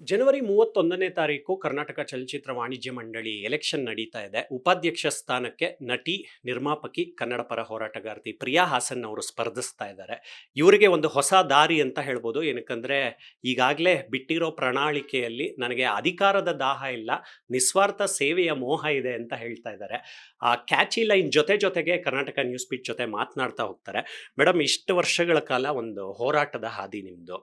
ಜನವರಿ 31ನೇ ತಾರೀಕು ಕರ್ನಾಟಕ ಚಲನಚಿತ್ರ ವಾಣಿಜ್ಯ ಮಂಡಳಿ ಎಲೆಕ್ಷನ್ ನಡೀತಾ ಇದೆ. ಉಪಾಧ್ಯಕ್ಷ ಸ್ಥಾನಕ್ಕೆ ನಟಿ, ನಿರ್ಮಾಪಕಿ, ಕನ್ನಡ ಪರ ಹೋರಾಟಗಾರ್ತಿ ಪ್ರಿಯಾ ಹಾಸನ್ ಅವರು ಸ್ಪರ್ಧಿಸ್ತಾ ಇದ್ದಾರೆ. ಇವರಿಗೆ ಒಂದು ಹೊಸ ದಾರಿ ಅಂತ ಹೇಳ್ಬೋದು. ಏನಕ್ಕಂದ್ರೆ ಈಗಾಗಲೇ ಬಿಟ್ಟಿರೋ ಪ್ರಣಾಳಿಕೆಯಲ್ಲಿ ನನಗೆ ಅಧಿಕಾರದ ದಾಹ ಇಲ್ಲ, ನಿಸ್ವಾರ್ಥ ಸೇವೆಯ ಮೋಹ ಇದೆ ಅಂತ ಹೇಳ್ತಾ ಇದ್ದಾರೆ. ಆ ಕ್ಯಾಚಿ ಲೈನ್ ಜೊತೆಗೆ ಕರ್ನಾಟಕ ನ್ಯೂಸ್ ಬೀಟ್ ಜೊತೆ ಮಾತನಾಡ್ತಾ ಹೋಗ್ತಾರೆ. ಮೇಡಮ್, ಇಷ್ಟು ವರ್ಷಗಳ ಕಾಲ ಒಂದು ಹೋರಾಟದ ಹಾದಿ ನಿಮ್ದು.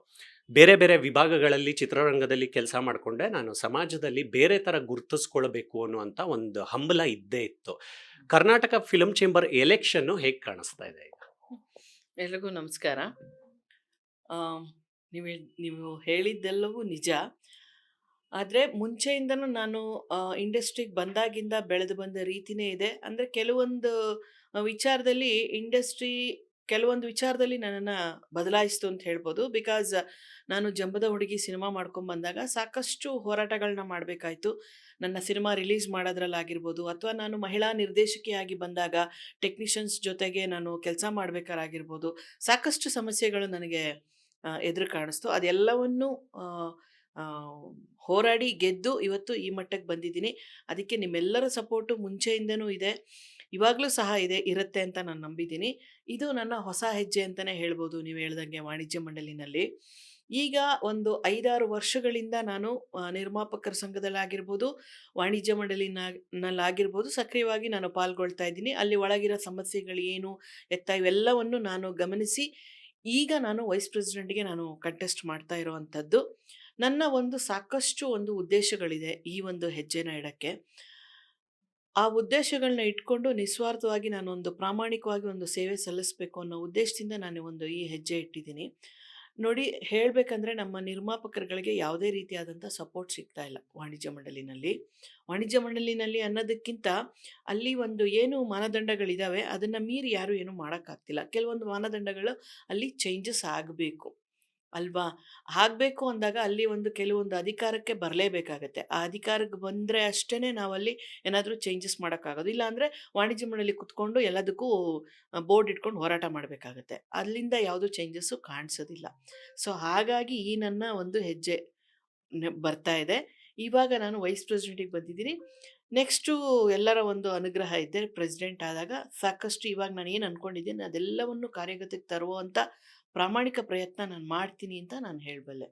ಬೇರೆ ಬೇರೆ ವಿಭಾಗಗಳಲ್ಲಿ ಚಿತ್ರರಂಗದಲ್ಲಿ ಕೆಲಸ ಮಾಡಿಕೊಂಡೆ. ನಾನು ಸಮಾಜದಲ್ಲಿ ಬೇರೆ ಥರ ಗುರುತಿಸ್ಕೊಳ್ಬೇಕು ಅನ್ನುವಂಥ ಒಂದು ಹಂಬಲ ಇದ್ದೇ ಇತ್ತು. ಕರ್ನಾಟಕ ಫಿಲ್ಮ್ ಚೇಂಬರ್ ಎಲೆಕ್ಷನ್ನು ಹೇಗೆ ಕಾಣಿಸ್ತಾ ಇದೆ ಈಗ? ಎಲ್ರಿಗೂ ನಮಸ್ಕಾರ. ನೀವು ಹೇಳಿದ್ದೆಲ್ಲವೂ ನಿಜ. ಆದರೆ ಮುಂಚೆಯಿಂದನೂ ನಾನು ಇಂಡಸ್ಟ್ರಿಗೆ ಬಂದಾಗಿಂದ ಬೆಳೆದು ಬಂದ ರೀತಿನೇ ಇದೆ. ಅಂದರೆ ವಿಚಾರದಲ್ಲಿ ಇಂಡಸ್ಟ್ರಿ ಕೆಲವೊಂದು ವಿಚಾರದಲ್ಲಿ ನನ್ನನ್ನು ಬದಲಾಯಿಸ್ತು ಅಂತ ಹೇಳ್ಬೋದು. ಬಿಕಾಸ್ ನಾನು ಜಂಬದ ಹುಡುಗಿ ಸಿನಿಮಾ ಮಾಡ್ಕೊಂಡು ಬಂದಾಗ ಸಾಕಷ್ಟು ಹೋರಾಟಗಳನ್ನ ಮಾಡಬೇಕಾಯ್ತು. ನನ್ನ ಸಿನಿಮಾ ರಿಲೀಸ್ ಮಾಡೋದ್ರಲ್ಲಾಗಿರ್ಬೋದು, ಅಥವಾ ನಾನು ಮಹಿಳಾ ನಿರ್ದೇಶಕಿಯಾಗಿ ಬಂದಾಗ ಟೆಕ್ನಿಷಿಯನ್ಸ್ ಜೊತೆಗೆ ನಾನು ಕೆಲಸ ಮಾಡಬೇಕಾಗಿರ್ಬೋದು, ಸಾಕಷ್ಟು ಸಮಸ್ಯೆಗಳು ನನಗೆ ಎದುರು ಕಾಣಿಸ್ತು. ಅದೆಲ್ಲವನ್ನು ಹೋರಾಡಿ ಗೆದ್ದು ಇವತ್ತು ಈ ಮಟ್ಟಕ್ಕೆ ಬಂದಿದ್ದೀನಿ. ಅದಕ್ಕೆ ನಿಮ್ಮೆಲ್ಲರ ಸಪೋರ್ಟು ಮುಂಚೆಯಿಂದನೂ ಇದೆ, ಇವಾಗಲೂ ಸಹ ಇರುತ್ತೆ ಅಂತ ನಾನು ನಂಬಿದ್ದೀನಿ. ಇದು ನನ್ನ ಹೊಸ ಹೆಜ್ಜೆ ಅಂತಲೇ ಹೇಳ್ಬೋದು. ನೀವು ಹೇಳ್ದಂಗೆ ವಾಣಿಜ್ಯ ಮಂಡಳಿನಲ್ಲಿ ಈಗ ಒಂದು 5-6 ವರ್ಷಗಳಿಂದ ನಾನು ನಿರ್ಮಾಪಕರ ಸಂಘದಲ್ಲಾಗಿರ್ಬೋದು, ವಾಣಿಜ್ಯ ಮಂಡಳಿನಲ್ಲಾಗಿರ್ಬೋದು ಸಕ್ರಿಯವಾಗಿ ನಾನು ಪಾಲ್ಗೊಳ್ತಾ ಇದ್ದೀನಿ. ಅಲ್ಲಿ ಒಳಗಿರೋ ಸಮಸ್ಯೆಗಳು ಏನು ಎತ್ತ ಇವೆಲ್ಲವನ್ನು ನಾನು ಗಮನಿಸಿ ಈಗ ನಾನು ವೈಸ್ ಪ್ರೆಸಿಡೆಂಟ್ಗೆ ನಾನು ಕಂಟೆಸ್ಟ್ ಮಾಡ್ತಾ ಇರೋವಂಥದ್ದು. ನನ್ನ ಸಾಕಷ್ಟು ಉದ್ದೇಶಗಳಿದೆ ಈ ಒಂದು ಹೆಜ್ಜೆನ ಇಡಕ್ಕೆ. ಆ ಉದ್ದೇಶಗಳನ್ನ ಇಟ್ಕೊಂಡು ನಿಸ್ವಾರ್ಥವಾಗಿ ನಾನು ಪ್ರಾಮಾಣಿಕವಾಗಿ ಸೇವೆ ಸಲ್ಲಿಸಬೇಕು ಅನ್ನೋ ಉದ್ದೇಶದಿಂದ ನಾನು ಈ ಹೆಜ್ಜೆ ಇಟ್ಟಿದ್ದೀನಿ. ನೋಡಿ, ಹೇಳಬೇಕಂದ್ರೆ ನಮ್ಮ ನಿರ್ಮಾಪಕರುಗಳಿಗೆ ಯಾವುದೇ ರೀತಿಯಾದಂಥ ಸಪೋರ್ಟ್ ಸಿಗ್ತಾ ಇಲ್ಲ ವಾಣಿಜ್ಯ ಮಂಡಳಿನಲ್ಲಿ. ವಾಣಿಜ್ಯ ಮಂಡಳಿನಲ್ಲಿ ಅನ್ನೋದಕ್ಕಿಂತ ಅಲ್ಲಿ ಏನು ಮಾನದಂಡಗಳಿದ್ದಾವೆ ಅದನ್ನು ಮೀರಿ ಯಾರೂ ಏನೂ ಮಾಡೋಕ್ಕಾಗ್ತಿಲ್ಲ. ಕೆಲವೊಂದು ಮಾನದಂಡಗಳು ಅಲ್ಲಿ ಚೇಂಜಸ್ ಆಗಬೇಕು ಅಲ್ವಾ? ಆಗಬೇಕು ಅಂದಾಗ ಅಲ್ಲಿ ಕೆಲವೊಂದು ಅಧಿಕಾರಕ್ಕೆ ಬರಲೇಬೇಕಾಗತ್ತೆ. ಆ ಅಧಿಕಾರಕ್ಕೆ ಬಂದರೆ ಅಷ್ಟೇ ನಾವಲ್ಲಿ ಏನಾದರೂ ಚೇಂಜಸ್ ಮಾಡೋಕ್ಕಾಗೋದು. ಇಲ್ಲಾಂದರೆ ವಾಣಿಜ್ಯ ಮಂಡಳಿ ಕುತ್ಕೊಂಡು ಎಲ್ಲದಕ್ಕೂ ಬೋರ್ಡ್ ಇಟ್ಕೊಂಡು ಹೋರಾಟ ಮಾಡಬೇಕಾಗತ್ತೆ. ಅಲ್ಲಿಂದ ಯಾವುದೂ ಚೇಂಜಸ್ಸು ಕಾಣಿಸೋದಿಲ್ಲ. ಸೊ ಹಾಗಾಗಿ ಈ ನನ್ನ ಹೆಜ್ಜೆ ಬರ್ತಾ ಇದೆ. ಇವಾಗ ನಾನು ವೈಸ್ ಪ್ರೆಸಿಡೆಂಟಿಗೆ ಬಂದಿದ್ದೀನಿ. ನೆಕ್ಸ್ಟು ಎಲ್ಲರ ಅನುಗ್ರಹ ಇದೆ. ಪ್ರೆಸಿಡೆಂಟ್ ಆದಾಗ ಸಾಕಷ್ಟು ಇವಾಗ ನಾನು ಏನು ಅಂದ್ಕೊಂಡಿದ್ದೀನಿ ಅದೆಲ್ಲವನ್ನು ಕಾರ್ಯಗತಕ್ಕೆ ತರುವಂಥ ಪ್ರಾಮಾಣಿಕ ಪ್ರಯತ್ನ ನಾನು ಮಾಡ್ತೀನಿ ಅಂತ ನಾನು ಹೇಳಬಲ್ಲೆ.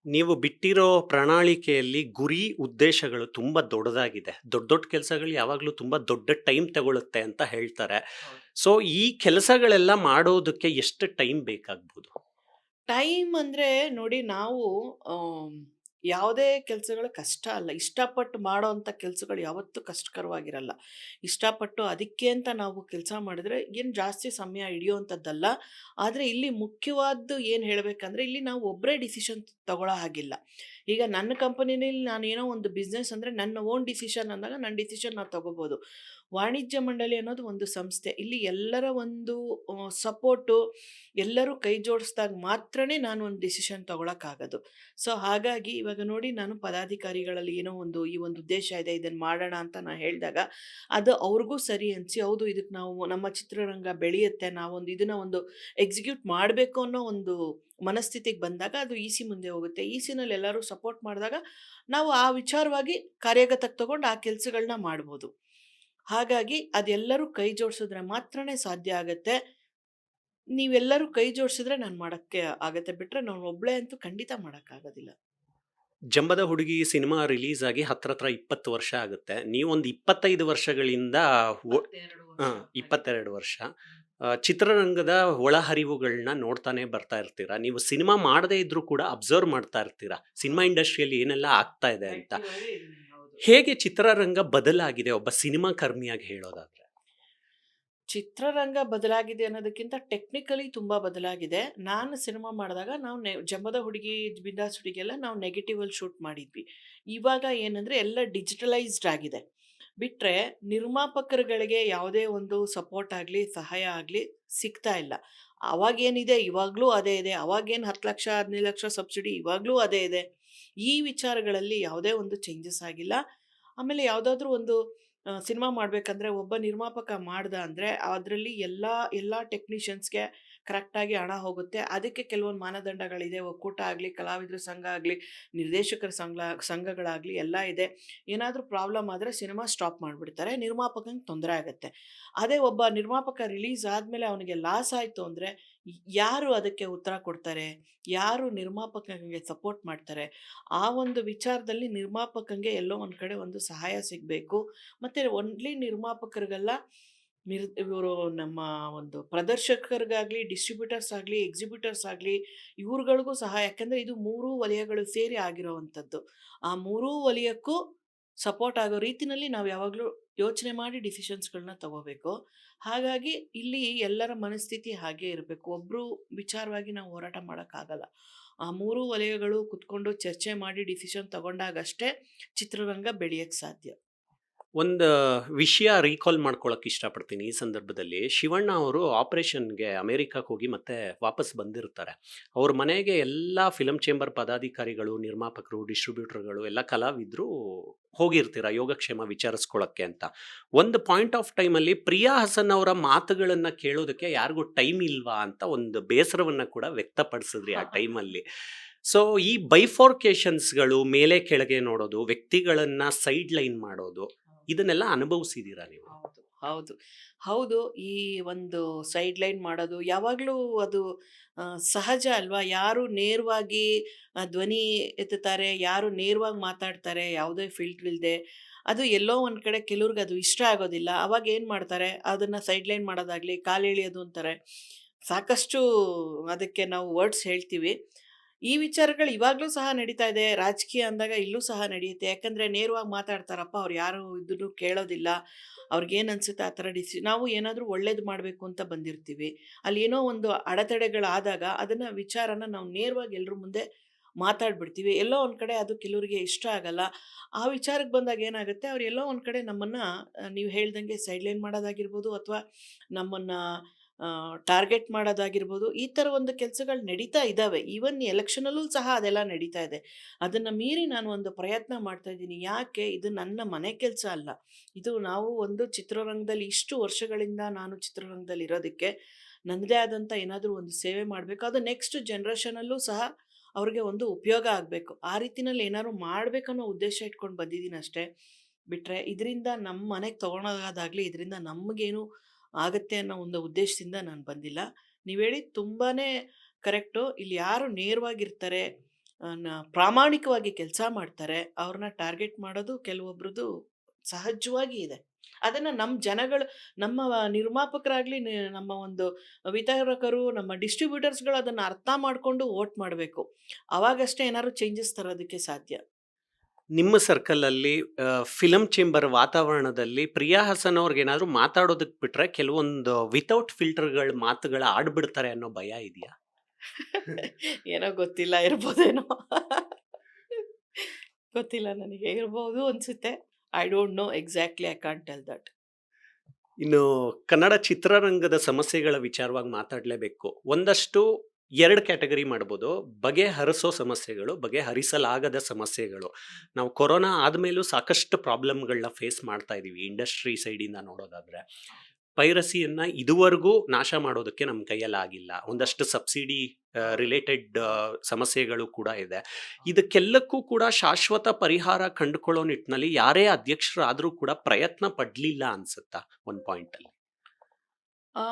ನೀವು ಬಿಟ್ಟಿರೋ ಪ್ರಣಾಳಿಕೆಯಲ್ಲಿ ಗುರಿ, ಉದ್ದೇಶಗಳು ತುಂಬ ದೊಡ್ಡದಾಗಿದೆ. ದೊಡ್ಡ ಕೆಲಸಗಳು ಯಾವಾಗಲೂ ತುಂಬ ದೊಡ್ಡ ಟೈಮ್ ತಗೊಳುತ್ತೆ ಅಂತ ಹೇಳ್ತಾರೆ. ಸೊ ಈ ಕೆಲಸಗಳೆಲ್ಲ ಮಾಡೋದಕ್ಕೆ ಎಷ್ಟು ಟೈಮ್ ಬೇಕಾಗ್ಬೋದು? ಟೈಮ್ ಅಂದರೆ ನೋಡಿ, ನಾವು ಯಾವುದೇ ಕೆಲಸಗಳು ಕಷ್ಟ ಅಲ್ಲ. ಇಷ್ಟಪಟ್ಟು ಮಾಡೋವಂಥ ಕೆಲಸಗಳು ಯಾವತ್ತೂ ಕಷ್ಟಕರವಾಗಿರಲ್ಲ. ಇಷ್ಟಪಟ್ಟು ಅದಕ್ಕೆ ಅಂತ ನಾವು ಕೆಲಸ ಮಾಡಿದ್ರೆ ಏನು ಜಾಸ್ತಿ ಸಮಯ ಹಿಡಿಯುವಂಥದ್ದಲ್ಲ. ಆದರೆ ಇಲ್ಲಿ ಮುಖ್ಯವಾದ್ದು ಏನು ಹೇಳಬೇಕಂದ್ರೆ, ಇಲ್ಲಿ ನಾವು ಒಬ್ಬರೇ ಡಿಸಿಷನ್ ತಗೊಳ್ಳೋ ಹಾಗಿಲ್ಲ. ಈಗ ನನ್ನ ಕಂಪನಿನಲ್ಲಿ ನಾನು ಏನೋ ಬಿಸ್ನೆಸ್ ಅಂದರೆ ನನ್ನ ಓನ್ ಡಿಸಿಷನ್ ಅಂದಾಗ ನನ್ನ ಡಿಸಿಷನ್ ನಾನು ತಗೋಬೋದು. ವಾಣಿಜ್ಯ ಮಂಡಳಿ ಅನ್ನೋದು ಸಂಸ್ಥೆ. ಇಲ್ಲಿ ಎಲ್ಲರ ಸಪೋರ್ಟು, ಎಲ್ಲರೂ ಕೈ ಜೋಡಿಸಿದಾಗ ಮಾತ್ರನೇ ನಾನು ಡಿಸಿಷನ್ ತಗೊಳಕ್ಕಾಗೋದು. ಸೊ ಹಾಗಾಗಿ ಇವಾಗ ನೋಡಿ, ನಾನು ಪದಾಧಿಕಾರಿಗಳಲ್ಲಿ ಏನೋ ಈ ಉದ್ದೇಶ ಇದೆ, ಇದನ್ನು ಮಾಡೋಣ ಅಂತ ನಾನು ಹೇಳಿದಾಗ ಅದು ಅವ್ರಿಗೂ ಸರಿ ಅನಿಸಿ, ಹೌದು ಇದಕ್ಕೆ ನಾವು ನಮ್ಮ ಚಿತ್ರರಂಗ ಬೆಳೆಯುತ್ತೆ, ಇದನ್ನು ಎಕ್ಸಿಕ್ಯೂಟ್ ಮಾಡಬೇಕು ಅನ್ನೋ ಮನಸ್ಥಿತಿಗೆ ಬಂದಾಗ ಅದು ಇ.ಸಿ ಮುಂದೆ ಹೋಗುತ್ತೆ. ಇ.ಸಿನಲ್ಲಿ ಎಲ್ಲರೂ ಸಪೋರ್ಟ್ ಮಾಡಿದಾಗ ನಾವು ಆ ವಿಚಾರವಾಗಿ ಕಾರ್ಯಗತಕ್ಕೆ ತಗೊಂಡು ಆ ಕೆಲಸಗಳನ್ನ ಮಾಡ್ಬೋದು. ಹಾಗಾಗಿ ಅದೆಲ್ಲರೂ ಕೈ ಜೋಡಿಸಿದ್ರೆ ಮಾತ್ರನೇ ಸಾಧ್ಯ ಆಗತ್ತೆ. ನೀವೆಲ್ಲರೂ ಕೈ ಜೋಡಿಸಿದ್ರೆ ನಾನು ಮಾಡೋಕ್ಕೆ ಆಗತ್ತೆ, ಬಿಟ್ಟರೆ ನಾನು ಒಬ್ಬಳೇ ಅಂತೂ ಖಂಡಿತ ಮಾಡೋಕ್ಕಾಗೋದಿಲ್ಲ. ಜಂಬದ ಹುಡುಗಿ ಸಿನಿಮಾ ರಿಲೀಸ್ ಆಗಿ ಹತ್ರ 20 ವರ್ಷ ಆಗುತ್ತೆ. ನೀವೊಂದು 25 ವರ್ಷಗಳಿಂದ 22 ವರ್ಷ ಚಿತ್ರರಂಗದ ಒಳಹರಿವುಗಳನ್ನ ನೋಡ್ತಾನೆ ಬರ್ತಾ ಇರ್ತೀರಾ. ನೀವು ಸಿನಿಮಾ ಮಾಡದೇ ಇದ್ರೂ ಕೂಡ ಅಬ್ಸರ್ವ್ ಮಾಡ್ತಾ ಇರ್ತೀರಾ, ಸಿನಿಮಾ ಇಂಡಸ್ಟ್ರಿಯಲ್ಲಿ ಏನೆಲ್ಲ ಆಗ್ತಾ ಇದೆ ಅಂತ. ಹೇಗೆ ಚಿತ್ರರಂಗ ಬದಲಾಗಿದೆ ಒಬ್ಬ ಸಿನಿಮಾ ಕರ್ಮಿಯಾಗಿ ಹೇಳೋದಾದ್ರೆ? ಚಿತ್ರರಂಗ ಬದಲಾಗಿದೆ ಅನ್ನೋದಕ್ಕಿಂತ ಟೆಕ್ನಿಕಲಿ ತುಂಬ ಬದಲಾಗಿದೆ. ನಾನು ಸಿನಿಮಾ ಮಾಡಿದಾಗ ನಾವು ಜಂಬದ ಹುಡುಗಿ, ಬಿಂದಾಸ್ ಹುಡುಗಿ ನಾವು ನೆಗೆಟಿವಲ್ಲಿ ಶೂಟ್ ಮಾಡಿದ್ವಿ. ಇವಾಗ ಏನಂದರೆ ಎಲ್ಲ ಡಿಜಿಟಲೈಸ್ಡ್ ಆಗಿದೆ. ಬಿಟ್ಟರೆ ನಿರ್ಮಾಪಕರುಗಳಿಗೆ ಯಾವುದೇ ಸಪೋರ್ಟ್ ಆಗಲಿ, ಸಹಾಯ ಆಗಲಿ ಸಿಗ್ತಾ ಇಲ್ಲ. ಅವಾಗೇನಿದೆ ಇವಾಗಲೂ ಅದೇ ಇದೆ. ಅವಾಗೇನು 10 ಲಕ್ಷ 15 ಲಕ್ಷ ಸಬ್ಸಿಡಿ, ಇವಾಗಲೂ ಅದೇ ಇದೆ. ಈ ವಿಚಾರಗಳಲ್ಲಿ ಯಾವುದೇ ಚೇಂಜಸ್ ಆಗಿಲ್ಲ. ಆಮೇಲೆ ಯಾವುದಾದ್ರೂ ಸಿನಿಮಾ ಮಾಡಬೇಕಂದ್ರೆ ಒಬ್ಬ ನಿರ್ಮಾಪಕ ಮಾಡ್ದ ಅಂದರೆ ಅದರಲ್ಲಿ ಎಲ್ಲ ಟೆಕ್ನಿಷಿಯನ್ಸ್ಗೆ ಕರೆಕ್ಟಾಗಿ ಹಣ ಹೋಗುತ್ತೆ. ಅದಕ್ಕೆ ಕೆಲವೊಂದು ಮಾನದಂಡಗಳಿದೆ. ಒಕ್ಕೂಟ ಆಗಲಿ, ಕಲಾವಿದರ ಸಂಘ ಆಗಲಿ, ನಿರ್ದೇಶಕರ ಸಂಘಗಳಾಗಲಿ ಎಲ್ಲ ಇದೆ. ಏನಾದರೂ ಪ್ರಾಬ್ಲಮ್ ಆದರೆ ಸಿನಿಮಾ ಸ್ಟಾಪ್ ಮಾಡಿಬಿಡ್ತಾರೆ. ನಿರ್ಮಾಪಕಂಗೆ ತೊಂದರೆ ಆಗುತ್ತೆ. ಅದೇ ಒಬ್ಬ ನಿರ್ಮಾಪಕ ರಿಲೀಸ್ ಆದಮೇಲೆ ಅವನಿಗೆ ಲಾಸ್ ಆಯಿತು ಅಂದರೆ ಯಾರು ಅದಕ್ಕೆ ಉತ್ತರ ಕೊಡ್ತಾರೆ? ಯಾರು ನಿರ್ಮಾಪಕನಿಗೆ ಸಪೋರ್ಟ್ ಮಾಡ್ತಾರೆ? ಆ ಒಂದು ವಿಚಾರದಲ್ಲಿ ನಿರ್ಮಾಪಕಂಗೆ ಎಲ್ಲೋ ಒಂದು ಕಡೆ ಒಂದು ಸಹಾಯ ಸಿಗಬೇಕು. ಮತ್ತು ಓನ್ಲಿ ನಿರ್ಮಾಪಕರಿಗಲ್ಲ, ಇವರು ನಮ್ಮ ಒಂದು ಪ್ರದರ್ಶಕರಿಗಾಗಲಿ, ಡಿಸ್ಟ್ರಿಬ್ಯೂಟರ್ಸ್ ಆಗಲಿ, ಎಕ್ಸಿಬ್ಯೂಟರ್ಸ್ ಆಗಲಿ, ಇವ್ರುಗಳಿಗೂ ಸಹ. ಯಾಕಂದರೆ ಇದು 3 ವಲಯಗಳು ಸೇರಿ ಆಗಿರೋವಂಥದ್ದು. ಆ 3 ವಲಯಕ್ಕೂ ಸಪೋರ್ಟ್ ಆಗೋ ರೀತಿನಲ್ಲಿ ನಾವು ಯಾವಾಗಲೂ ಯೋಚನೆ ಮಾಡಿ ಡಿಸಿಷನ್ಸ್‌ಗಳನ್ನ ತಗೋಬೇಕು. ಹಾಗಾಗಿ ಇಲ್ಲಿ ಎಲ್ಲರ ಮನಸ್ಥಿತಿ ಹಾಗೇ ಇರಬೇಕು. ಒಬ್ಬರು ವಿಚಾರವಾಗಿ ನಾವು ಹೋರಾಟ ಮಾಡೋಕ್ಕಾಗಲ್ಲ. ಆ 3 ವಲಯಗಳು ಕುತ್ಕೊಂಡು ಚರ್ಚೆ ಮಾಡಿ ಡಿಸಿಷನ್ ತಗೊಂಡಾಗಷ್ಟೇ ಚಿತ್ರರಂಗ ಬೆಳೆಯಕ್ಕೆ ಸಾಧ್ಯ. ಒಂದು ವಿಷಯ ರೀಕಾಲ್ ಮಾಡ್ಕೊಳಕ್ಕೆ ಇಷ್ಟಪಡ್ತೀನಿ ಈ ಸಂದರ್ಭದಲ್ಲಿ. ಶಿವಣ್ಣ ಅವರು ಆಪರೇಷನ್‌ಗೆ ಅಮೆರಿಕಕ್ಕೆ ಹೋಗಿ ಮತ್ತೆ ವಾಪಸ್ ಬಂದಿರ್ತಾರೆ. ಅವ್ರ ಮನೆಗೆ ಎಲ್ಲ ಫಿಲ್ಮ್ ಚೇಂಬರ್ ಪದಾಧಿಕಾರಿಗಳು, ನಿರ್ಮಾಪಕರು, ಡಿಸ್ಟ್ರಿಬ್ಯೂಟರ್‌ಗಳು, ಎಲ್ಲ ಕಲಾವಿದರು ಹೋಗಿರ್ತೀರ ಯೋಗಕ್ಷೇಮ ವಿಚಾರಿಸ್ಕೊಳ್ಳೋಕ್ಕೆ ಅಂತ. ಒಂದು ಪಾಯಿಂಟ್ ಆಫ್ ಟೈಮಲ್ಲಿ ಪ್ರಿಯಾ ಹಾಸನ್ ಅವರ ಮಾತುಗಳನ್ನ ಕೇಳೋದಕ್ಕೆ ಯಾರಿಗೂ ಟೈಮ್ ಇಲ್ವಾ ಅಂತ ಒಂದು ಬೇಸರವನ್ನ ಕೂಡ ವ್ಯಕ್ತಪಡಿಸಿದ್ರಿ ಆ ಟೈಮಲ್ಲಿ. ಸೊ ಈ ಬೈಫೋರ್ಕೇಷನ್ಸ್‌ಗಳು, ಮೇಲೆ ಕೆಳಗೆ ನೋಡೋದು, ವ್ಯಕ್ತಿಗಳನ್ನ ಸೈಡ್ ಲೈನ್ ಮಾಡೋದು, ಇದನ್ನೆಲ್ಲ ಅನುಭವಿಸಿದ್ದೀರಾ ನೀವು? ಹೌದು, ಹೌದು. ಹೌದು. ಈ ಒಂದು ಸೈಡ್ ಲೈನ್ ಮಾಡೋದು ಯಾವಾಗಲೂ ಅದು ಸಹಜ ಅಲ್ವಾ? ಯಾರು ನೇರವಾಗಿ ಧ್ವನಿ ಎತ್ತುತ್ತಾರೆ, ಯಾರು ನೇರವಾಗಿ ಮಾತಾಡ್ತಾರೆ ಯಾವುದೇ ಫಿಲ್ಟರ್ ಇಲ್ಲದೆ, ಅದು ಎಲ್ಲೋ ಒಂದು ಕಡೆ ಕೆಲವ್ರಿಗೆ ಅದು ಇಷ್ಟ ಆಗೋದಿಲ್ಲ. ಅವಾಗ ಏನು ಮಾಡ್ತಾರೆ, ಅದನ್ನು ಸೈಡ್ ಲೈನ್ ಮಾಡೋದಾಗಲಿ, ಕಾಲೆಳೆಯೋದು ಅಂತಾರೆ. ಸಾಕಷ್ಟು ಅದಕ್ಕೆ ನಾವು ವರ್ಡ್ಸ್ ಹೇಳ್ತೀವಿ. ಈ ವಿಚಾರಗಳು ಇವಾಗಲೂ ಸಹ ನಡೀತಾ ಇದೆ. ರಾಜಕೀಯ ಅಂದಾಗ ಇಲ್ಲೂ ಸಹ ನಡೆಯುತ್ತೆ. ಯಾಕಂದರೆ ನೇರವಾಗಿ ಮಾತಾಡ್ತಾರಪ್ಪ, ಅವ್ರು ಯಾರು ಇದನ್ನು ಕೇಳೋದಿಲ್ಲ. ಅವ್ರಿಗೇನು ಅನ್ಸುತ್ತೆ ಆ ಥರ ನಾವು ಏನಾದರೂ ಒಳ್ಳೇದು ಮಾಡಬೇಕು ಅಂತ ಬಂದಿರ್ತೀವಿ. ಅಲ್ಲಿ ಏನೋ ಒಂದು ಅಡೆತಡೆಗಳಾದಾಗ ಅದನ್ನು ವಿಚಾರನ ನಾವು ನೇರವಾಗಿ ಎಲ್ರ ಮುಂದೆ ಮಾತಾಡ್ಬಿಡ್ತೀವಿ. ಎಲ್ಲೋ ಒಂದು ಕಡೆ ಅದು ಕೆಲವರಿಗೆ ಇಷ್ಟ ಆಗಲ್ಲ. ಆ ವಿಚಾರಕ್ಕೆ ಬಂದಾಗ ಏನಾಗುತ್ತೆ, ಅವ್ರು ಎಲ್ಲೋ ಒಂದು ಕಡೆ ನಮ್ಮನ್ನು ನೀವು ಹೇಳ್ದಂಗೆ ಸೈಡ್‌ಲೈನ್ ಮಾಡೋದಾಗಿರ್ಬೋದು, ಅಥವಾ ನಮ್ಮನ್ನು ಟಾರ್ಗೆಟ್ ಮಾಡೋದಾಗಿರ್ಬೋದು, ಈ ಥರ ಒಂದು ಕೆಲಸಗಳು ನಡೀತಾ ಇದ್ದಾವೆ. ಈವನ್ ಎಲೆಕ್ಷನಲ್ಲೂ ಸಹ ಅದೆಲ್ಲ ನಡೀತಾ ಇದೆ. ಅದನ್ನು ಮೀರಿ ನಾನು ಒಂದು ಪ್ರಯತ್ನ ಮಾಡ್ತಾ ಇದ್ದೀನಿ. ಯಾಕೆ? ಇದು ನನ್ನ ಮನೆ ಕೆಲಸ ಅಲ್ಲ. ಇದು ನಾವು ಒಂದು ಚಿತ್ರರಂಗದಲ್ಲಿ ಇಷ್ಟು ವರ್ಷಗಳಿಂದ ನಾನು ಚಿತ್ರರಂಗದಲ್ಲಿ ಇರೋದಕ್ಕೆ ನನ್ನದೇ ಆದಂಥ ಏನಾದರೂ ಒಂದು ಸೇವೆ ಮಾಡಬೇಕು. ಅದು ನೆಕ್ಸ್ಟ್ ಜನ್ರೇಷನಲ್ಲೂ ಸಹ ಅವ್ರಿಗೆ ಒಂದು ಉಪಯೋಗ ಆಗಬೇಕು. ಆ ರೀತಿನಲ್ಲಿ ಏನಾದ್ರು ಮಾಡಬೇಕನ್ನೋ ಉದ್ದೇಶ ಇಟ್ಕೊಂಡು ಬಂದಿದ್ದೀನಿ ಅಷ್ಟೇ. ಬಿಟ್ಟರೆ ಇದರಿಂದ ನಮ್ಮ ಮನೆಗೆ ತೊಗೊಳೋದಾಗಲಿ, ಇದರಿಂದ ನಮಗೇನು ಆಗುತ್ತೆ ಅನ್ನೋ ಒಂದು ಉದ್ದೇಶದಿಂದ ನಾನು ಬಂದಿಲ್ಲ. ನೀವು ಹೇಳಿದ್ದು ತುಂಬಾ ಕರೆಕ್ಟು. ಇಲ್ಲಿ ಯಾರು ನೇರವಾಗಿರ್ತಾರೆ, ಪ್ರಾಮಾಣಿಕವಾಗಿ ಕೆಲಸ ಮಾಡ್ತಾರೆ, ಅವ್ರನ್ನ ಟಾರ್ಗೆಟ್ ಮಾಡೋದು ಕೆಲವೊಬ್ರದ್ದು ಸಹಜವಾಗಿ ಇದೆ. ಅದನ್ನು ನಮ್ಮ ಜನಗಳು, ನಮ್ಮ ನಿರ್ಮಾಪಕರಾಗಲಿ, ನಮ್ಮ ಒಂದು ವಿತರಕರು, ನಮ್ಮ ಡಿಸ್ಟ್ರಿಬ್ಯೂಟರ್ಸ್‌ಗಳು ಅದನ್ನು ಅರ್ಥ ಮಾಡಿಕೊಂಡು ವೋಟ್ ಮಾಡಬೇಕು. ಅವಾಗಷ್ಟೇ ಏನಾದ್ರು ಚೇಂಜಸ್ ತರೋದಕ್ಕೆ ಸಾಧ್ಯ. ನಿಮ್ಮ ಸರ್ಕಲಲ್ಲಿ ಫಿಲಮ್ ಚೇಂಬರ್ ವಾತಾವರಣದಲ್ಲಿ ಪ್ರಿಯಾ ಹಾಸನ್ ಅವ್ರಿಗೇನಾದ್ರೂ ಮಾತಾಡೋದಕ್ಕೆ ಬಿಟ್ರೆ ಕೆಲವೊಂದು ವಿತೌಟ್ ಫಿಲ್ಟರ್‌ಗಳ ಮಾತುಗಳ ಆಡ್ಬಿಡ್ತಾರೆ ಅನ್ನೋ ಭಯ ಇದೆಯಾ? ಏನೋ ಗೊತ್ತಿಲ್ಲ, ಇರ್ಬೋದೇನೋ. ಗೊತ್ತಿಲ್ಲ ನನಗೆ. ಇರ್ಬೋದು ಅನ್ಸುತ್ತೆ. I don't know exactly, I can't tell that. ಇನ್ನು ಕನ್ನಡ ಚಿತ್ರರಂಗದ ಸಮಸ್ಯೆಗಳ ವಿಚಾರವಾಗಿ ಮಾತಾಡಲೇಬೇಕು. ಒಂದಷ್ಟು 2 ಕ್ಯಾಟಗರಿ ಮಾಡ್ಬೋದು. ಬಗೆಹರಿಸೋ ಸಮಸ್ಯೆಗಳು, ಬಗೆಹರಿಸಲಾಗದ ಸಮಸ್ಯೆಗಳು. ನಾವು ಕೊರೋನಾ ಆದ್ಮೇಲೂ ಸಾಕಷ್ಟು ಪ್ರಾಬ್ಲಮ್‌ಗಳನ್ನ ಫೇಸ್ ಮಾಡ್ತಾ ಇದೀವಿ ಇಂಡಸ್ಟ್ರಿ ಸೈಡಿಂದ ನೋಡೋದಾದ್ರೆ. ಪೈರಸಿಯನ್ನ ಇದುವರೆಗೂ ನಾಶ ಮಾಡೋದಕ್ಕೆ ನಮ್ಮ ಕೈಯಲ್ಲಾಗಿಲ್ಲ. ಒಂದಷ್ಟು ಸಬ್ಸಿಡಿ ರಿಲೇಟೆಡ್ ಸಮಸ್ಯೆಗಳು ಕೂಡ ಇದೆ. ಇದಕ್ಕೆಲ್ಲಕ್ಕೂ ಕೂಡ ಶಾಶ್ವತ ಪರಿಹಾರ ಕಂಡುಕೊಳ್ಳೋ ನಿಟ್ಟಿನಲ್ಲಿ ಯಾರೇ ಅಧ್ಯಕ್ಷರಾದ್ರೂ ಕೂಡ ಪ್ರಯತ್ನ ಪಡ್ಲಿಲ್ಲ ಅನ್ಸುತ್ತಾ ಒಂದು ಪಾಯಿಂಟಲ್ಲಿ? ಆ,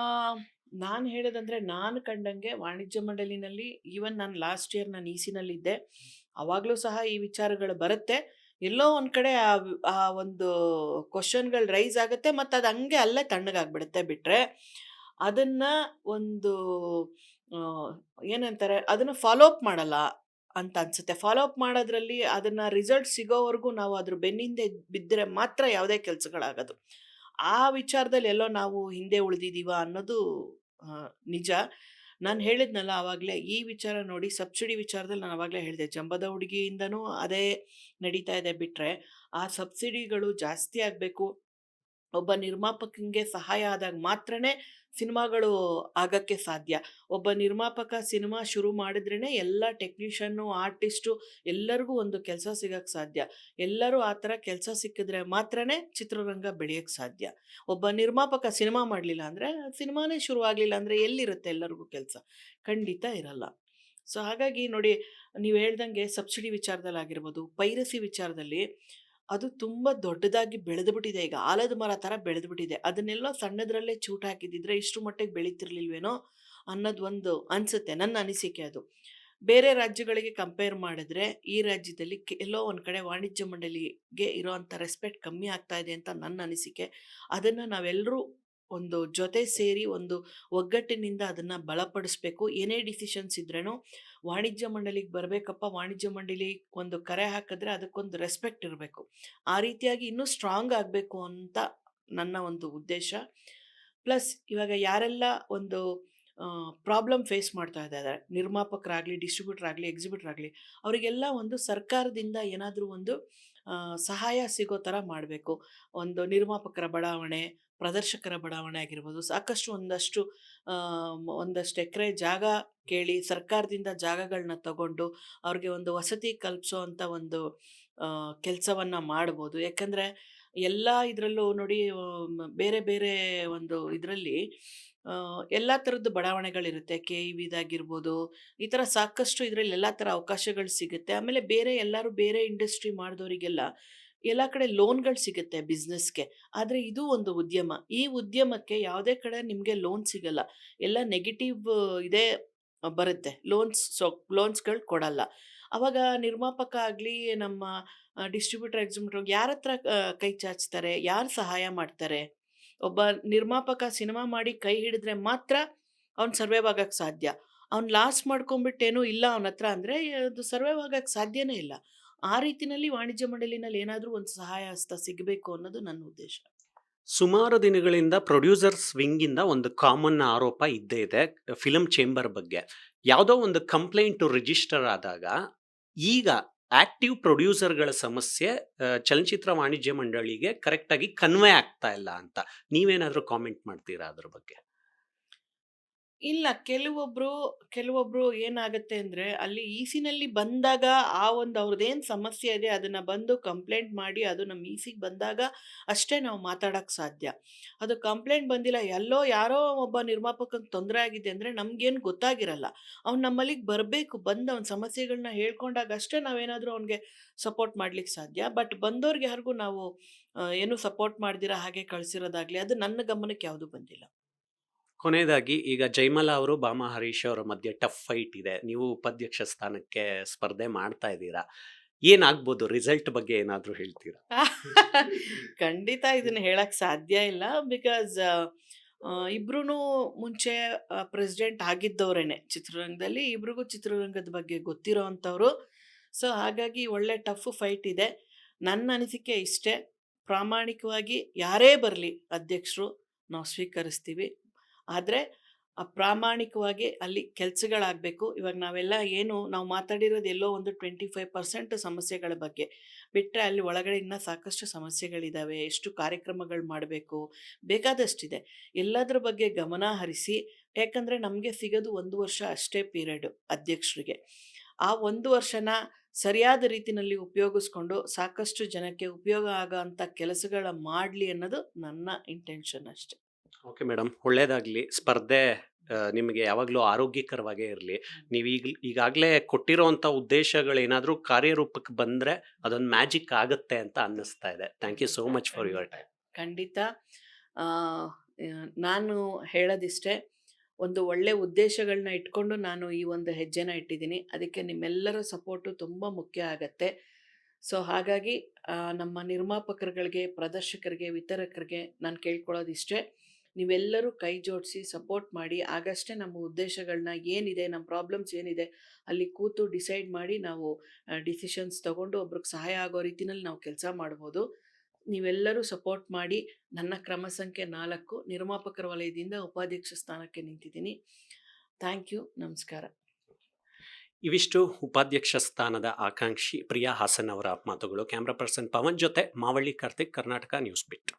ನಾನು ಹೇಳೋದಂದ್ರೆ, ನಾನು ಕಂಡಂಗೆ ವಾಣಿಜ್ಯ ಮಂಡಳಿನಲ್ಲಿ ಈವನ್ ನಾನು ಲಾಸ್ಟ್ ಇಯರ್ ನಾನು ಇಸಿನಲ್ಲಿದ್ದೆ. ಅವಾಗಲೂ ಸಹ ಈ ವಿಚಾರಗಳು ಬರುತ್ತೆ. ಎಲ್ಲೋ ಒಂದು ಕಡೆ ಆ ಒಂದು ಕ್ವಶನ್‌ಗಳು ರೈಸ್ ಆಗುತ್ತೆ, ಮತ್ತು ಅದು ಹಂಗೆ ಅಲ್ಲೇ ತಣ್ಣಗಾಗ್ಬಿಡುತ್ತೆ. ಬಿಟ್ಟರೆ ಅದನ್ನು ಒಂದು ಆ, ಏನಂತಾರೆ, ಅದನ್ನು ಫಾಲೋ ಅಪ್ ಮಾಡಲ್ಲ ಅಂತ ಅನ್ಸುತ್ತೆ. ಫಾಲೋ ಅಪ್ ಮಾಡೋದ್ರಲ್ಲಿ ಅದನ್ನು ರಿಸಲ್ಟ್ ಸಿಗೋವರೆಗೂ ನಾವು ಅದ್ರ ಬೆನ್ನಿಂದೆ ಬಿದ್ದರೆ ಮಾತ್ರ ಯಾವುದೇ ಕೆಲಸಗಳಾಗೋದು. ಆ ವಿಚಾರದಲ್ಲಿ ಎಲ್ಲೋ ನಾವು ಹಿಂದೆ ಉಳಿದಿದ್ದೀವ ಅನ್ನೋದು ನಿಜ. ನಾನು ಹೇಳಿದ್ನಲ್ಲ ಆವಾಗಲೇ, ಈ ವಿಚಾರ ನೋಡಿ, ಸಬ್ಸಿಡಿ ವಿಚಾರದಲ್ಲಿ ನಾನು ಆವಾಗಲೇ ಹೇಳಿದೆ, ಜಂಬದ ಹುಡುಗಿಯಿಂದನೂ ಅದೇ ನಡೀತಾ ಇದೆ. ಬಿಟ್ಟರೆ ಆ ಸಬ್ಸಿಡಿಗಳು ಜಾಸ್ತಿ ಆಗಬೇಕು, ಒಬ್ಬ ನಿರ್ಮಾಪಕನಿಗೆ ಸಹಾಯ ಆದಾಗ ಮಾತ್ರನೇ ಸಿನಿಮಾಗಳು ಆಗಕ್ಕೆ ಸಾಧ್ಯ. ಒಬ್ಬ ನಿರ್ಮಾಪಕ ಸಿನಿಮಾ ಶುರು ಮಾಡಿದ್ರೇನೆ ಎಲ್ಲ ಟೆಕ್ನಿಷಿಯನ್ನು, ಆರ್ಟಿಸ್ಟು ಎಲ್ಲರಿಗೂ ಒಂದು ಕೆಲಸ ಸಿಗಕ್ಕೆ ಸಾಧ್ಯ. ಎಲ್ಲರೂ ಆ ಥರ ಕೆಲಸ ಸಿಕ್ಕಿದ್ರೆ ಮಾತ್ರನೇ ಚಿತ್ರರಂಗ ಬೆಳೆಯಕ್ಕೆ ಸಾಧ್ಯ. ಒಬ್ಬ ನಿರ್ಮಾಪಕ ಸಿನಿಮಾ ಮಾಡಲಿಲ್ಲ ಅಂದರೆ ಸಿನಿಮಾನೇ ಶುರುವಾಗಲಿಲ್ಲ ಅಂದರೆ ಎಲ್ಲಿರುತ್ತೆ ಎಲ್ಲರಿಗೂ ಕೆಲಸ? ಖಂಡಿತ ಇರಲ್ಲ. ಸೊ ಹಾಗಾಗಿ ನೋಡಿ, ನೀವು ಹೇಳ್ದಂಗೆ ಸಬ್ಸಿಡಿ ವಿಚಾರದಲ್ಲಾಗಿರ್ಬೋದು, ಪೈರಸಿ ವಿಚಾರದಲ್ಲಿ ಅದು ತುಂಬ ದೊಡ್ಡದಾಗಿ ಬೆಳೆದುಬಿಟ್ಟಿದೆ ಈಗ. ಆಲದ ಮರ ಥರ ಬೆಳೆದುಬಿಟ್ಟಿದೆ. ಅದನ್ನೆಲ್ಲ ಸಣ್ಣದ್ರಲ್ಲೇ ಚೂಟ್ ಹಾಕಿದ್ದಿದ್ರೆ ಇಷ್ಟ್ರ ಮಟ್ಟಿಗೆ ಬೆಳೀತಿರ್ಲಿಲ್ವೇನೋ ಅನ್ನೋದು ಒಂದು ಅನಿಸುತ್ತೆ, ನನ್ನ ಅನಿಸಿಕೆ ಅದು. ಬೇರೆ ರಾಜ್ಯಗಳಿಗೆ ಕಂಪೇರ್ ಮಾಡಿದ್ರೆ ಈ ರಾಜ್ಯದಲ್ಲಿ ಎಲ್ಲೋ ಒಂದು ಕಡೆ ವಾಣಿಜ್ಯ ಮಂಡಳಿಗೆ ಇರೋವಂಥ ರೆಸ್ಪೆಕ್ಟ್ ಕಮ್ಮಿ ಆಗ್ತಾ ಇದೆ ಅಂತ ನನ್ನ ಅನಿಸಿಕೆ. ಅದನ್ನು ನಾವೆಲ್ಲರೂ ಒಂದು ಜೊತೆ ಸೇರಿ ಒಂದು ಒಗ್ಗಟ್ಟಿನಿಂದ ಅದನ್ನು ಬಲಪಡಿಸ್ಬೇಕು. ಏನೇ ಡಿಸಿಷನ್ಸ್ ಇದ್ರೇನು ವಾಣಿಜ್ಯ ಮಂಡಳಿಗೆ ಬರಬೇಕಪ್ಪ, ವಾಣಿಜ್ಯ ಮಂಡಳಿ ಒಂದು ಕರೆ ಹಾಕಿದ್ರೆ ಅದಕ್ಕೊಂದು ರೆಸ್ಪೆಕ್ಟ್ ಇರಬೇಕು. ಆ ರೀತಿಯಾಗಿ ಇನ್ನೂ ಸ್ಟ್ರಾಂಗ್ ಆಗಬೇಕು ಅಂತ ನನ್ನ ಒಂದು ಉದ್ದೇಶ. ಪ್ಲಸ್ ಇವಾಗ ಯಾರೆಲ್ಲ ಒಂದು ಪ್ರಾಬ್ಲಮ್ ಫೇಸ್ ಮಾಡ್ತಾ ಇದ್ದಾರೆ, ನಿರ್ಮಾಪಕರಾಗಲಿ, ಡಿಸ್ಟ್ರಿಬ್ಯೂಟರ್ ಆಗಲಿ, ಎಕ್ಸಿಬಿಟರ್ ಆಗಲಿ, ಅವರಿಗೆಲ್ಲ ಒಂದು ಸರ್ಕಾರದಿಂದ ಏನಾದರೂ ಒಂದು ಸಹಾಯ ಸಿಗೋ ಥರ ಮಾಡಬೇಕು. ಒಂದು ನಿರ್ಮಾಪಕರ ಬಡಾವಣೆ, ಪ್ರದರ್ಶಕರ ಬಡಾವಣೆ ಆಗಿರ್ಬೋದು, ಸಾಕಷ್ಟು ಒಂದಷ್ಟು ಎಕರೆ ಜಾಗ ಕೇಳಿ ಸರ್ಕಾರದಿಂದ ಜಾಗಗಳನ್ನ ತಗೊಂಡು ಅವ್ರಿಗೆ ಒಂದು ವಸತಿ ಕಲ್ಪಿಸೋ ಅಂಥ ಒಂದು ಕೆಲಸವನ್ನು ಮಾಡ್ಬೋದು. ಯಾಕಂದರೆ ಎಲ್ಲ ಇದರಲ್ಲೂ ನೋಡಿ, ಬೇರೆ ಬೇರೆ ಒಂದು ಇದರಲ್ಲಿ ಎಲ್ಲ ಥರದ್ದು ಬಡಾವಣೆಗಳಿರುತ್ತೆ. ಕೆ ಇ ವಿದಾಗಿರ್ಬೋದು, ಈ ಥರ ಸಾಕಷ್ಟು ಇದರಲ್ಲಿ ಎಲ್ಲ ಥರ ಅವಕಾಶಗಳು ಸಿಗುತ್ತೆ. ಆಮೇಲೆ ಬೇರೆ ಎಲ್ಲರೂ ಬೇರೆ ಇಂಡಸ್ಟ್ರಿ ಮಾಡಿದವರಿಗೆಲ್ಲ ಎಲ್ಲ ಕಡೆ ಲೋನ್ಗಳು ಸಿಗುತ್ತೆ ಬಿಸ್ನೆಸ್ಗೆ. ಆದರೆ ಇದು ಒಂದು ಉದ್ಯಮ. ಈ ಉದ್ಯಮಕ್ಕೆ ಯಾವುದೇ ಕಡೆ ನಿಮಗೆ ಲೋನ್ ಸಿಗಲ್ಲ. ಎಲ್ಲ ನೆಗೆಟಿವ್ ಇದೇ ಬರುತ್ತೆ. ಲೋನ್ಸ್ಗಳು ಕೊಡಲ್ಲ. ಆವಾಗ ನಿರ್ಮಾಪಕ ಆಗಲಿ, ನಮ್ಮ ಡಿಸ್ಟ್ರಿಬ್ಯೂಟರ್, ಎಕ್ಸಿಬಿಟರ್ ಯಾರ ಹತ್ರ ಕೈ ಚಾಚ್ತಾರೆ? ಯಾರು ಸಹಾಯ ಮಾಡ್ತಾರೆ? ಒಬ್ಬ ನಿರ್ಮಾಪಕ ಸಿನಿಮಾ ಮಾಡಿ ಕೈ ಹಿಡಿದ್ರೆ ಮಾತ್ರ ಅವ್ನು ಸರ್ವೈವ್ ಆಗಕ್ಕೆ ಸಾಧ್ಯ. ಅವ್ನು ಲಾಸ್ ಮಾಡ್ಕೊಂಬಿಟ್ಟೇನೂ ಇಲ್ಲ ಅವನ ಹತ್ರ ಅಂದರೆ ಅದು ಸರ್ವೈವ್ ಆಗಕ್ಕೆ ಸಾಧ್ಯನೇ ಇಲ್ಲ. ಆ ರೀತಿನಲ್ಲಿ ವಾಣಿಜ್ಯ ಮಂಡಳಿನಲ್ಲಿ ಏನಾದರೂ ಒಂದು ಸಹಾಯ ಹಸ್ತ ಸಿಗಬೇಕು ಅನ್ನೋದು ನನ್ನ ಉದ್ದೇಶ. ಸುಮಾರು ದಿನಗಳಿಂದ ಪ್ರೊಡ್ಯೂಸರ್ಸ್ ವಿಂಗಿಂದ ಒಂದು ಕಾಮನ್ ಆರೋಪ ಇದ್ದೇ ಇದೆ ಫಿಲಂ ಚೇಂಬರ್ ಬಗ್ಗೆ. ಯಾವುದೋ ಒಂದು ಕಂಪ್ಲೇಂಟು ರಿಜಿಸ್ಟರ್ ಆದಾಗ ಈಗ ಆಕ್ಟಿವ್ ಪ್ರೊಡ್ಯೂಸರ್ಗಳ ಸಮಸ್ಯೆ ಚಲನಚಿತ್ರ ವಾಣಿಜ್ಯ ಮಂಡಳಿಗೆ ಕರೆಕ್ಟಾಗಿ ಕನ್ವೆ ಆಗ್ತಾ ಇಲ್ಲ ಅಂತ ನೀವೇನಾದರೂ ಕಾಮೆಂಟ್ ಮಾಡ್ತೀರಾ ಅದ್ರ ಬಗ್ಗೆ? ಇಲ್ಲ, ಕೆಲವೊಬ್ರು ಏನಾಗುತ್ತೆ ಅಂದರೆ ಅಲ್ಲಿ ಇಸಿನಲ್ಲಿ ಬಂದಾಗ ಆ ಒಂದು ಅವ್ರದ್ದೇನು ಸಮಸ್ಯೆ ಇದೆ ಅದನ್ನು ಬಂದು ಕಂಪ್ಲೇಂಟ್ ಮಾಡಿ ಅದು ನಮ್ಮ ಇಸಿಗೆ ಬಂದಾಗ ಅಷ್ಟೇ ನಾವು ಮಾತಾಡೋಕ್ಕೆ ಸಾಧ್ಯ. ಅದು ಕಂಪ್ಲೇಂಟ್ ಬಂದಿಲ್ಲ, ಎಲ್ಲೋ ಯಾರೋ ಒಬ್ಬ ನಿರ್ಮಾಪಕಂಗೆ ತೊಂದರೆ ಆಗಿದೆ ಅಂದರೆ ನಮಗೇನು ಗೊತ್ತಾಗಿರಲ್ಲ. ಅವ್ನು ನಮ್ಮಲ್ಲಿಗೆ ಬರಬೇಕು, ಬಂದು ಅವ್ನ ಸಮಸ್ಯೆಗಳನ್ನ ಹೇಳ್ಕೊಂಡಾಗ ಅಷ್ಟೇ ನಾವೇನಾದರೂ ಅವ್ನಿಗೆ ಸಪೋರ್ಟ್ ಮಾಡ್ಲಿಕ್ಕೆ ಸಾಧ್ಯ. ಬಟ್ ಬಂದವ್ರಿಗೆ ಯಾರಿಗೂ ನಾವು ಏನು ಸಪೋರ್ಟ್ ಮಾಡ್ದಿರಾ ಹಾಗೆ ಕಳಿಸಿರೋದಾಗಲಿ ಅದು ನನ್ನ ಗಮನಕ್ಕೆ ಯಾವುದೂ ಬಂದಿಲ್ಲ. ಕೊನೆಯದಾಗಿ ಈಗ ಜೈಮಲಾ ಅವರು ಭಾಮಾ ಹರೀಶ್ ಅವರ ಮಧ್ಯೆ ಟಫ್ ಫೈಟ್ ಇದೆ. ನೀವು ಉಪಾಧ್ಯಕ್ಷ ಸ್ಥಾನಕ್ಕೆ ಸ್ಪರ್ಧೆ ಮಾಡ್ತಾ ಇದ್ದೀರಾ. ಏನಾಗ್ಬೋದು? ರಿಸಲ್ಟ್ ಬಗ್ಗೆ ಏನಾದರೂ ಹೇಳ್ತೀರಾ? ಖಂಡಿತ ಇದನ್ನ ಹೇಳಕ್ ಸಾಧ್ಯ ಇಲ್ಲ. ಬಿಕಾಸ್ ಇಬ್ರು ಮುಂಚೆ ಪ್ರೆಸಿಡೆಂಟ್ ಆಗಿದ್ದವರೇನೆ ಚಿತ್ರರಂಗದಲ್ಲಿ. ಇಬ್ರಿಗೂ ಚಿತ್ರರಂಗದ ಬಗ್ಗೆ ಗೊತ್ತಿರೋ ಅಂಥವ್ರು. ಸೊ ಹಾಗಾಗಿ ಒಳ್ಳೆ ಟಫ್ ಫೈಟ್ ಇದೆ. ನನ್ನ ಅನಿಸಿಕೆ ಇಷ್ಟೇ, ಪ್ರಾಮಾಣಿಕವಾಗಿ ಯಾರೇ ಬರಲಿ ಅಧ್ಯಕ್ಷರು ನಾವು ಸ್ವೀಕರಿಸ್ತೀವಿ. ಆದರೆ ಪ್ರಾಮಾಣಿಕವಾಗಿ ಅಲ್ಲಿ ಕೆಲಸಗಳಾಗಬೇಕು. ಇವಾಗ ನಾವೆಲ್ಲ ನಾವು ಮಾತಾಡಿರೋದು ಎಲ್ಲೋ ಒಂದು 25% ಸಮಸ್ಯೆಗಳ ಬಗ್ಗೆ ಬಿಟ್ಟರೆ ಅಲ್ಲಿ ಒಳಗಡೆ ಇನ್ನೂ ಸಾಕಷ್ಟು ಸಮಸ್ಯೆಗಳಿದ್ದಾವೆ. ಎಷ್ಟು ಕಾರ್ಯಕ್ರಮಗಳು ಮಾಡಬೇಕು, ಬೇಕಾದಷ್ಟಿದೆ. ಎಲ್ಲದರ ಬಗ್ಗೆ ಗಮನ ಹರಿಸಿ, ಯಾಕಂದರೆ ನಮಗೆ ಸಿಗೋದು 1 ವರ್ಷ ಅಷ್ಟೇ ಪೀರಿಯಡು ಅಧ್ಯಕ್ಷರಿಗೆ. ಆ 1 ವರ್ಷನ ಸರಿಯಾದ ರೀತಿಯಲ್ಲಿ ಉಪಯೋಗಿಸ್ಕೊಂಡು ಸಾಕಷ್ಟು ಜನಕ್ಕೆ ಉಪಯೋಗ ಆಗೋ ಅಂಥ ಕೆಲಸಗಳ ಮಾಡಲಿ ಅನ್ನೋದು ನನ್ನ ಇಂಟೆನ್ಷನ್ ಅಷ್ಟೆ. ಓಕೆ ಮೇಡಮ್, ಒಳ್ಳೇದಾಗಲಿ. ಸ್ಪರ್ಧೆ ನಿಮಗೆ ಯಾವಾಗಲೂ ಆರೋಗ್ಯಕರವಾಗೇ ಇರಲಿ. ನೀವು ಈಗಾಗಲೇ ಕೊಟ್ಟಿರೋವಂಥ ಉದ್ದೇಶಗಳೇನಾದರೂ ಕಾರ್ಯರೂಪಕ್ಕೆ ಬಂದರೆ ಅದೊಂದು ಮ್ಯಾಜಿಕ್ ಆಗುತ್ತೆ ಅಂತ ಅನ್ನಿಸ್ತಾ ಇದೆ. Thank you so much for your time. ಖಂಡಿತ. ನಾನು ಹೇಳೋದಿಷ್ಟೇ, ಒಂದು ಒಳ್ಳೆ ಉದ್ದೇಶಗಳನ್ನ ಇಟ್ಕೊಂಡು ನಾನು ಈ ಒಂದು ಹೆಜ್ಜೆನ ಇಟ್ಟಿದ್ದೀನಿ. ಅದಕ್ಕೆ ನಿಮ್ಮೆಲ್ಲರ ಸಪೋರ್ಟು ತುಂಬ ಮುಖ್ಯ ಆಗತ್ತೆ. ಸೊ ಹಾಗಾಗಿ ನಮ್ಮ ನಿರ್ಮಾಪಕರುಗಳಿಗೆ, ಪ್ರದರ್ಶಕರಿಗೆ, ವಿತರಕರಿಗೆ ನಾನು ಕೇಳ್ಕೊಳ್ಳೋದಿಷ್ಟೇ, ನೀವೆಲ್ಲರೂ ಕೈ ಜೋಡಿಸಿ ಸಪೋರ್ಟ್ ಮಾಡಿ. ಆಗಷ್ಟೇ ನಮ್ಮ ಉದ್ದೇಶಗಳನ್ನ ಏನಿದೆ, ನಮ್ಮ ಪ್ರಾಬ್ಲಮ್ಸ್ ಏನಿದೆ ಅಲ್ಲಿ ಕೂತು ಡಿಸೈಡ್ ಮಾಡಿ ನಾವು ಡಿಸಿಷನ್ಸ್ ತೊಗೊಂಡು ಒಬ್ರಿಗೆ ಸಹಾಯ ಆಗೋ ರೀತಿಯಲ್ಲಿ ನಾವು ಕೆಲಸ ಮಾಡ್ಬೋದು. ನೀವೆಲ್ಲರೂ ಸಪೋರ್ಟ್ ಮಾಡಿ. ನನ್ನ ಕ್ರಮ ಸಂಖ್ಯೆ 4, ನಿರ್ಮಾಪಕರ ವಲಯದಿಂದ ಉಪಾಧ್ಯಕ್ಷ ಸ್ಥಾನಕ್ಕೆ ನಿಂತಿದ್ದೀನಿ. Thank you. ನಮಸ್ಕಾರ. ಇವಿಷ್ಟು ಉಪಾಧ್ಯಕ್ಷ ಸ್ಥಾನದ ಆಕಾಂಕ್ಷಿ ಪ್ರಿಯಾ ಹಾಸನ್ ಅವರ ಮಾತುಗಳು. ಕ್ಯಾಮ್ರಾ ಪರ್ಸನ್ ಪವನ್ ಜೊತೆ ಮಾವಳ್ಳಿ ಕಾರ್ತಿಕ್, ಕರ್ನಾಟಕ ನ್ಯೂಸ್ ಬಿಟ್.